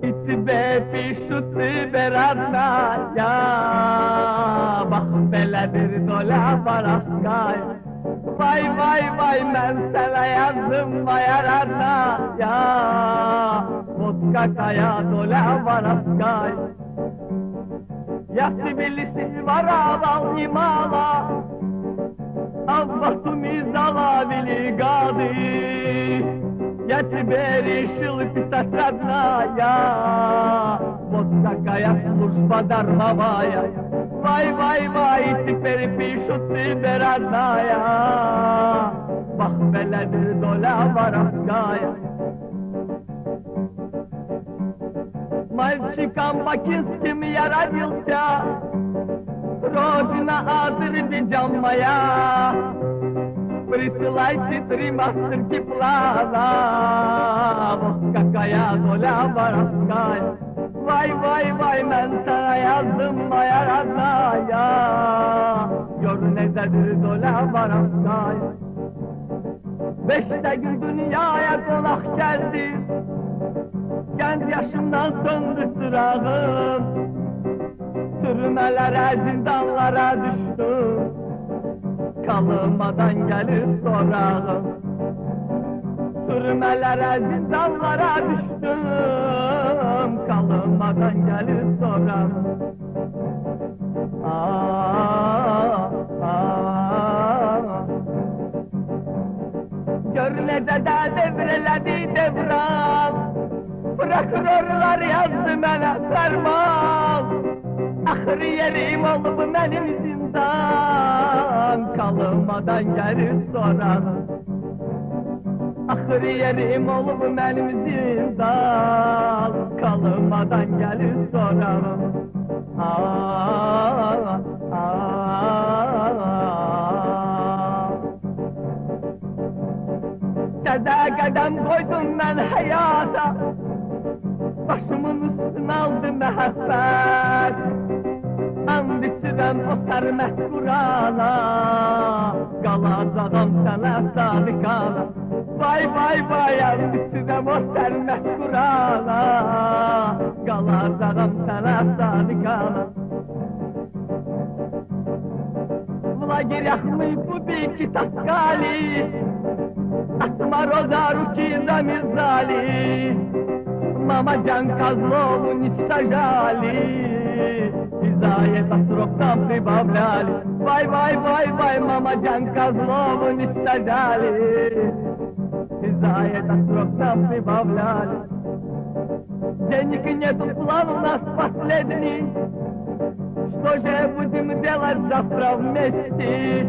И тебе пишут liberadная, bak beledir dola baraskaya. Vay vay vay ben sana yazdım vay aradaya, vodka kaya dola baraskaya. Ясти билisi варавал и мало, а в Батуми заловили гады. Я тебе решил писать, родная, вот такая служба дармовая. Вай, вай, вай, теперь пишут тебе, родная, бах, белеdir доля воровская. Мальчиком бакинским я родился, родина Азербайджан моя. Присылайте 3 мастерки плана, вот какая доля воровская. Vay vay vay ben sana yazdım maya radnaya, gör nezedir dola varanskaya. 5'te gün dünyaya konak geldi, genç yaşımdan söndü çırağım. Sürmelere zindanlara düştüm, kalmadan gelir sorağım. Sürmelere zindanlara düştüm, kalmadan gelir sorağım. Gör ne de devreledi devran, prokurorlar yazdı mənə ferman. Ahır yerim olub mənim zindan, kalmadan gelir sorağım. Ahır yerim olub mənim zindan, kalmadan gelir sorağım. Dədə qədəm koydum mən həyata, başımın üstüne aldı məhəbbət. And içirəm o sərməst Qurana, qalacağam sənə sadıqana. Vay vay vay, and içirəm o sərməst Qurana, qalacağam sənə sadıqana. В лагерях мы кубики таскали, от мороза руки замерзали. Мамаджан Козлову не сажали, и за это срок нам прибавляли. Вай, вай, вай, вай, Мамаджан Козлову не сажали, и за это срок нам прибавляли. Денег нету, план у нас последний, что же будем делать завтра вместе?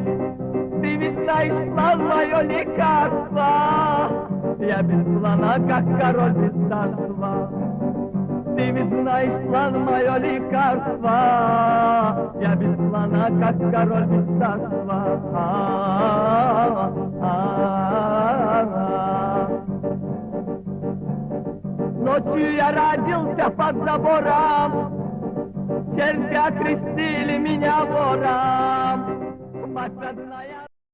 Ты ведь знаешь, план мое лекарство, я без плана, как король без царства. Ты ведь знаешь, план мое лекарство, я без плана, как король без царства. Ночью я родился под забором, черти окрестили меня вором. Мать родная.